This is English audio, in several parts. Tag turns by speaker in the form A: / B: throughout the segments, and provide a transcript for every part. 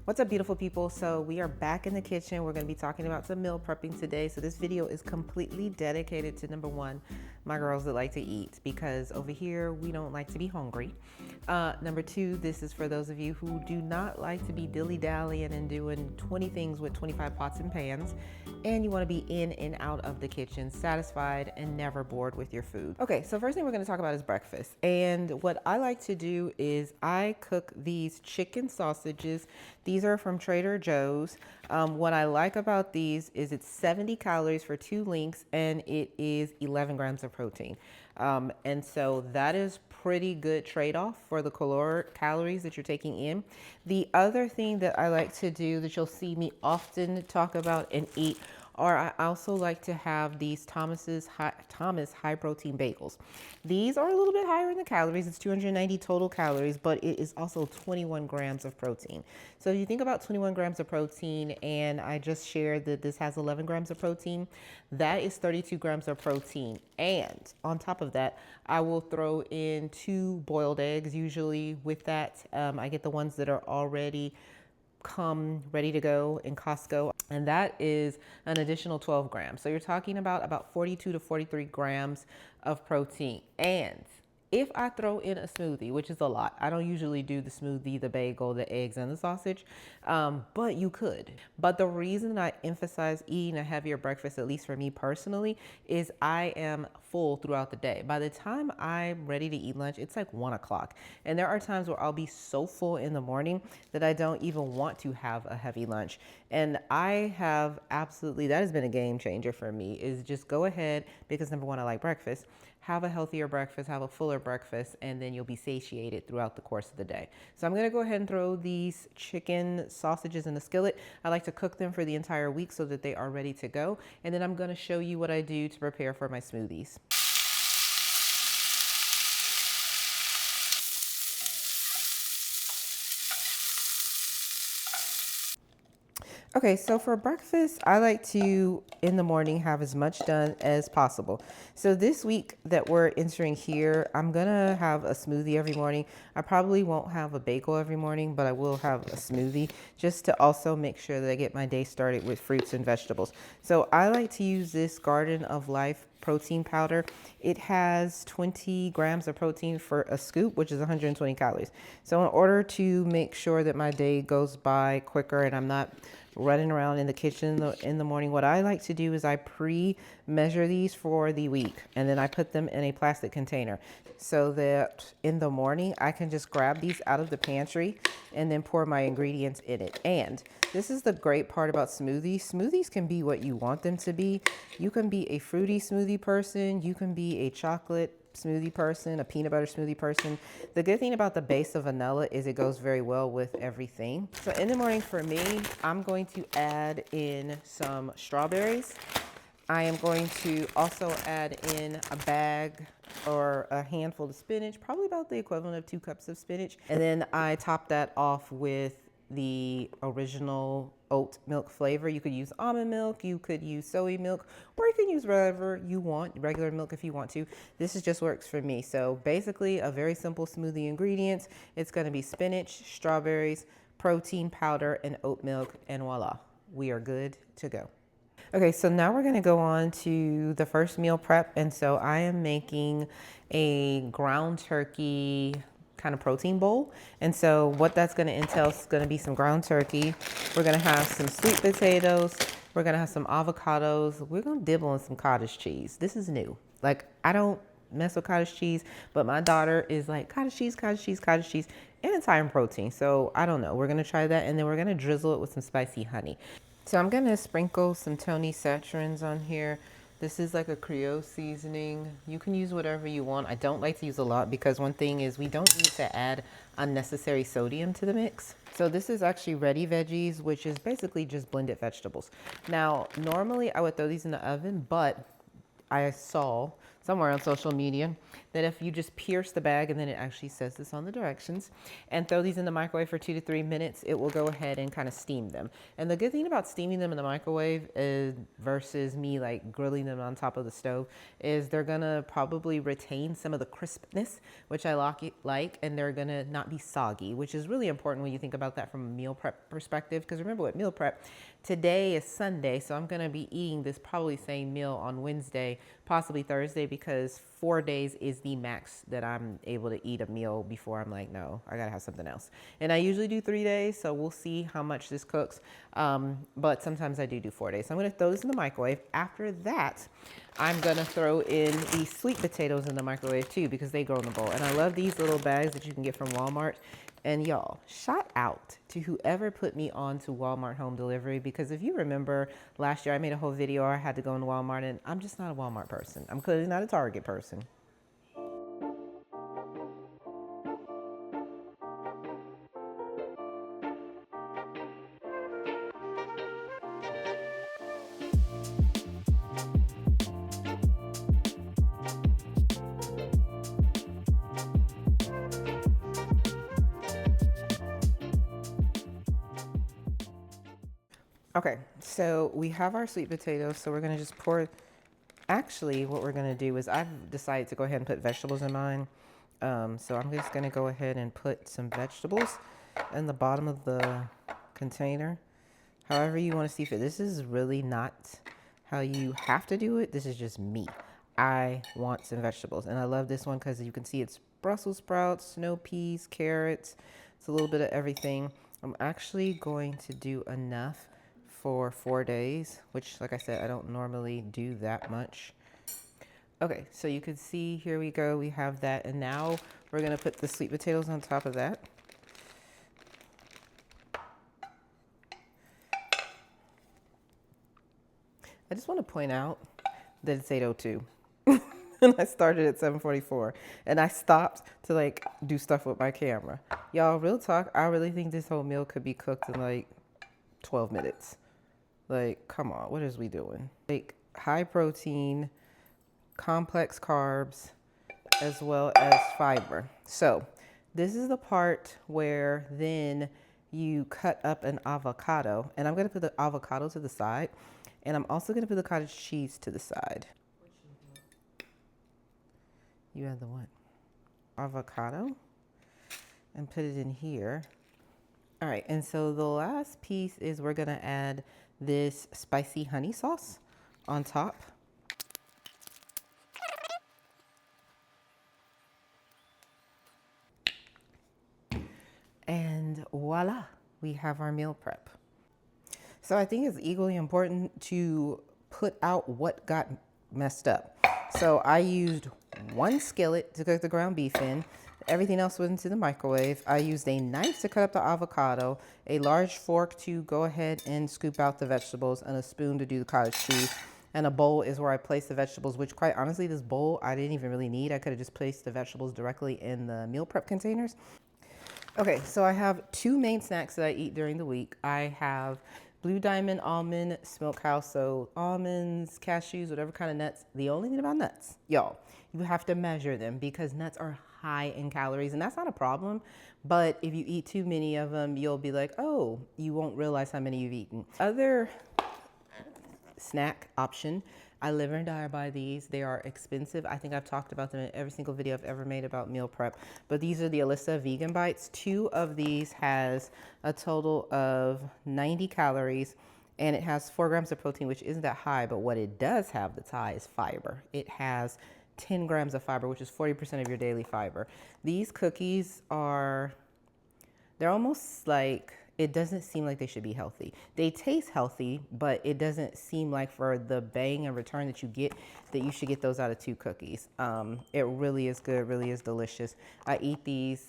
A: What's up, beautiful people? So we are back in the kitchen. We're going to be talking about some meal prepping today. So this video is completely dedicated to number one, my girls that like to eat, because over here we don't like to be hungry. Number two, this is for those of you who do not like to be dilly-dallying and doing 20 things with 25 pots and pans, and you want to be in and out of the kitchen, satisfied and never bored with your food. Okay, so first thing we're going to talk about is breakfast. And what I like to do is I cook these chicken sausages. These are from Trader Joe's. What I like about these is it's 70 calories for 2 links and it is 11 grams of protein. And so that is pretty good trade-off for the calories that you're taking in. The other thing that I like to do that you'll see me often talk about and eat are I also like to have these Thomas high protein bagels. These are a little bit higher in the calories. It's 290 total calories, but it is also 21 grams of protein. So if you think about 21 grams of protein, and I just shared that this has 11 grams of protein, that is 32 grams of protein. And on top of that, I will throw in 2 boiled eggs. Usually with that, I get the ones that are already come ready to go in Costco, and that is an additional 12 grams. So you're talking about 42 to 43 grams of protein. And if I throw in a smoothie, which is a lot, I don't usually do the smoothie, the bagel, the eggs, and the sausage, but you could. But the reason I emphasize eating a heavier breakfast, at least for me personally, is I am full throughout the day. By the time I'm ready to eat lunch, it's like 1 o'clock. And there are times where I'll be so full in the morning that I don't even want to have a heavy lunch. And I have absolutely, that has been a game changer for me, is just go ahead, because number one, I like breakfast. Have a healthier breakfast, have a fuller breakfast, and then you'll be satiated throughout the course of the day. So I'm gonna go ahead and throw these chicken sausages in the skillet. I like to cook them for the entire week so that they are ready to go. And then I'm gonna show you what I do to prepare for my smoothies. Okay, so for breakfast, I like to, in the morning, have as much done as possible. So this week that we're entering here, I'm gonna have a smoothie every morning. I probably won't have a bagel every morning, but I will have a smoothie just to also make sure that I get my day started with fruits and vegetables. So I like to use this Garden of Life protein powder. It has 20 grams of protein for a scoop, which is 120 calories. So in order to make sure that my day goes by quicker and I'm not running around in the kitchen in the morning, what I like to do is I pre-measure these for the week, and then I put them in a plastic container so that in the morning I can just grab these out of the pantry and then pour my ingredients in it. And this is the great part about smoothies. Smoothies can be what you want them to be. You can be a fruity smoothie person. You can be a chocolate smoothie person, a peanut butter smoothie person. The good thing about the base of vanilla is it goes very well with everything. So in the morning for me, I'm going to add in some strawberries. I am going to also add in a bag or a handful of spinach, probably about the equivalent of 2 cups of spinach. And then I top that off with the original oat milk flavor. You could use almond milk, you could use soy milk, or you can use whatever you want, regular milk if you want to. This is just works for me. So basically a very simple smoothie ingredients. It's gonna be spinach, strawberries, protein powder, and oat milk, and voila, we are good to go. Okay, so now we're gonna go on to the first meal prep. And so I am making a ground turkey kind of protein bowl. And so what that's going to entail is going to be some ground turkey. We're going to have some sweet potatoes. We're going to have some avocados. We're going to dibble on some cottage cheese. This is new. Like, I don't mess with cottage cheese, but my daughter is like, cottage cheese, cottage cheese, cottage cheese, and it's high in protein. So I don't know. We're going to try that. And then we're going to drizzle it with some spicy honey. So I'm going to sprinkle some Tony Saturins on here. This is like a Creole seasoning. You can use whatever you want. I don't like to use a lot because one thing is we don't need to add unnecessary sodium to the mix. So this is actually ready veggies, which is basically just blended vegetables. Now, normally I would throw these in the oven, but I saw somewhere on social media that if you just pierce the bag, and then it actually says this on the directions, and throw these in the microwave for 2 to 3 minutes, it will go ahead and kind of steam them. And the good thing about steaming them in the microwave is, versus me like grilling them on top of the stove, is they're gonna probably retain some of the crispness, which I like, and they're gonna not be soggy, which is really important when you think about that from a meal prep perspective. Because remember, with meal prep, today is Sunday, so I'm gonna be eating this probably same meal on Wednesday, possibly Thursday, because 4 days is the max that I'm able to eat a meal before I'm like, no, I gotta have something else. And I usually do 3 days, so we'll see how much this cooks. But sometimes I do 4 days. So I'm gonna throw this in the microwave. After that, I'm gonna throw in the sweet potatoes in the microwave too, because they go in the bowl. And I love these little bags that you can get from Walmart. And y'all, shout out to whoever put me on to Walmart home delivery, because if you remember last year, I made a whole video where I had to go into Walmart, and I'm just not a Walmart person. I'm clearly not a Target person. Okay, so we have our sweet potatoes, so we're gonna just pour. Actually, what we're gonna do is I've decided to go ahead and put vegetables in mine. So I'm just gonna go ahead and put some vegetables in the bottom of the container. However you want to see fit. This is really not how you have to do it. This is just me. I want some vegetables, and I love this one because you can see it's Brussels sprouts, snow peas, carrots. It's a little bit of everything. I'm actually going to do enough for 4 days, which, like I said, I don't normally do that much. Okay, so you can see, here we go. We have that, and now we're gonna put the sweet potatoes on top of that. I just want to point out that it's 8:02. And I started at 7:44, and I stopped to like do stuff with my camera. Y'all, real talk, I really think this whole meal could be cooked in like 12 minutes. Like, come on, what is we doing? Like, high protein, complex carbs, as well as fiber. So this is the part where then you cut up an avocado, and I'm gonna put the avocado to the side, and I'm also gonna put the cottage cheese to the side. You had the what? Avocado, and put it in here. All right, and so the last piece is we're gonna add this spicy honey sauce on top. And voila, we have our meal prep. So I think it's equally important to put out what got messed up. So I used one skillet to cook the ground beef in. Everything else went into the microwave. I used a knife to cut up the avocado, a large fork to go ahead and scoop out the vegetables, and a spoon to do the cottage cheese. And a bowl is where I place the vegetables, which quite honestly, this bowl I didn't even really need. I could have just placed the vegetables directly in the meal prep containers. Okay, so I have two main snacks that I eat during the week. I have Blue Diamond Almond Smokehouse, so almonds, cashews, whatever kind of nuts. The only thing about nuts, y'all, you have to measure them because nuts are high in calories, and that's not a problem. But if you eat too many of them, you'll be like, oh, you won't realize how many you've eaten. Other snack option, I live and die by these. They are expensive. I think I've talked about them in every single video I've ever made about meal prep. But these are the Alyssa Vegan Bites. 2 of these has a total of 90 calories, and it has 4 grams of protein, which isn't that high. But what it does have that's high is fiber. It has 10 grams of fiber, which is 40% of your daily fiber. These cookies are, they're almost like, it doesn't seem like they should be healthy. They taste healthy, but it doesn't seem like for the bang and return that you get, that you should get those out of 2 cookies. It really is good, really is delicious. I eat these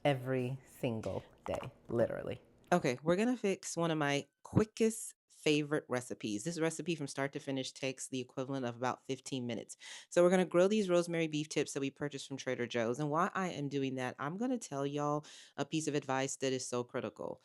A: every single day, literally. Okay, we're gonna fix one of my quickest favorite recipes. This recipe from start to finish takes the equivalent of about 15 minutes. So we're gonna grill these rosemary beef tips that we purchased from Trader Joe's. And while I am doing that, I'm gonna tell y'all a piece of advice that is so critical.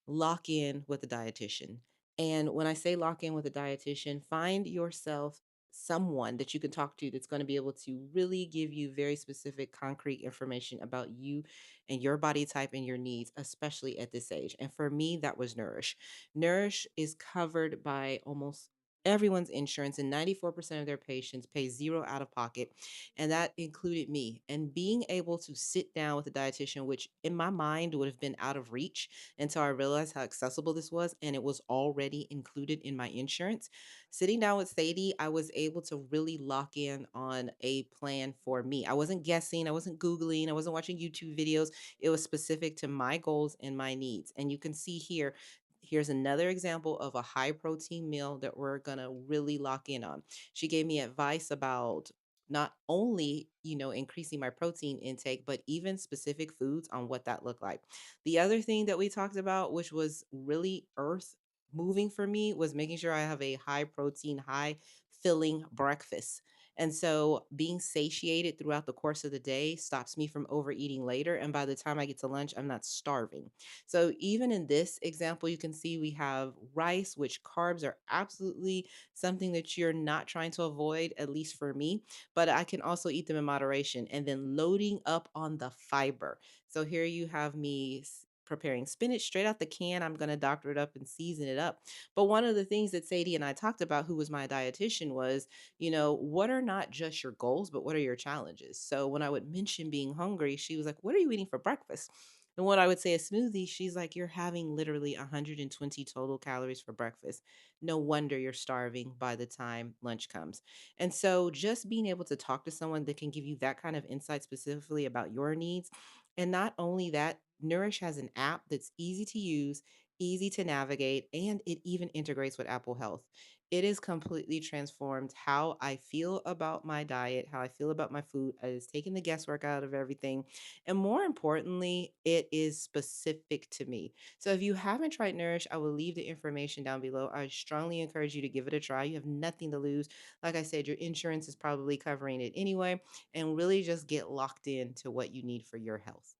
A: Lock in with a dietitian. And when I say lock in with a dietitian, find yourself someone that you can talk to that's going to be able to really give you very specific, concrete information about you and your body type and your needs, especially at this age. And for me, that was Nourish. Nourish is covered by almost everyone's insurance, and 94% of their patients pay zero out of pocket. And that included me. And being able to sit down with a dietitian, which in my mind would have been out of reach until I realized how accessible this was, and it was already included in my insurance. Sitting down with Sadie, I was able to really lock in on a plan for me. I wasn't guessing, I wasn't Googling, I wasn't watching YouTube videos. It was specific to my goals and my needs. And you can see here, here's another example of a high protein meal that we're going to really lock in on. She gave me advice about not only, increasing my protein intake, but even specific foods on what that looked like. The other thing that we talked about, which was really earth moving for me, was making sure I have a high protein, high filling breakfast. And so being satiated throughout the course of the day stops me from overeating later. And by the time I get to lunch, I'm not starving. So even in this example, you can see we have rice, which carbs are absolutely something that you're not trying to avoid, at least for me, but I can also eat them in moderation, and then loading up on the fiber. So here you have me preparing spinach straight out the can. I'm going to doctor it up and season it up. But one of the things that Sadie and I talked about, who was my dietitian, was, what are not just your goals, but what are your challenges? So when I would mention being hungry, she was like, "What are you eating for breakfast?" And when I would say a smoothie, she's like, "You're having literally 120 total calories for breakfast. No wonder you're starving by the time lunch comes." And so just being able to talk to someone that can give you that kind of insight specifically about your needs. And not only that, Nourish has an app that's easy to use, easy to navigate, and it even integrates with Apple Health. It has completely transformed how I feel about my diet, how I feel about my food. It has taken the guesswork out of everything. And more importantly, it is specific to me. So if you haven't tried Nourish, I will leave the information down below. I strongly encourage you to give it a try. You have nothing to lose. Like I said, your insurance is probably covering it anyway, and really just get locked into what you need for your health.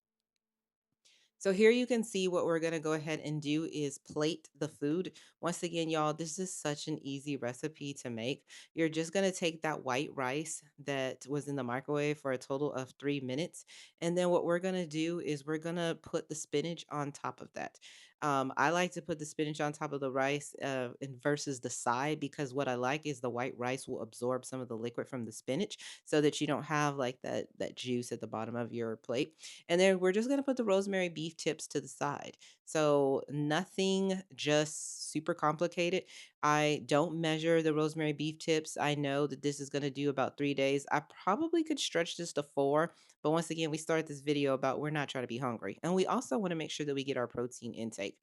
A: So here you can see what we're going to go ahead and do is plate the food. Once again, y'all, this is such an easy recipe to make. You're just going to take that white rice that was in the microwave for a total of 3 minutes. And then what we're going to do is we're going to put the spinach on top of that. I like to put the spinach on top of the rice and versus the side, because what I like is the white rice will absorb some of the liquid from the spinach so that you don't have like that juice at the bottom of your plate. And then we're just going to put the rosemary beef tips to the side. So nothing just super complicated. I don't measure the rosemary beef tips. I know that this is going to do about 3 days. I probably could stretch this to 4. But once again, we started this video about we're not trying to be hungry. And we also want to make sure that we get our protein intake.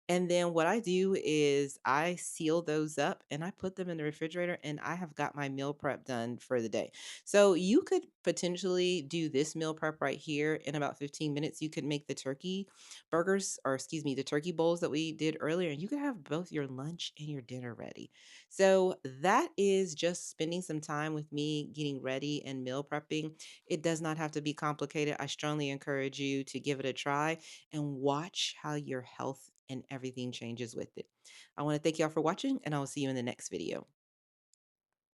A: And then what I do is I seal those up and I put them in the refrigerator, and I have got my meal prep done for the day. So you could potentially do this meal prep right here in about 15 minutes. You could make the turkey burgers, or excuse me, the turkey bowls that we did earlier, and you could have both your lunch and your dinner ready. So that is just spending some time with me getting ready and meal prepping. It does not have to be complicated. I strongly encourage you to give it a try and watch how your health and everything changes with it. I want to thank y'all for watching, and I will see you in the next video.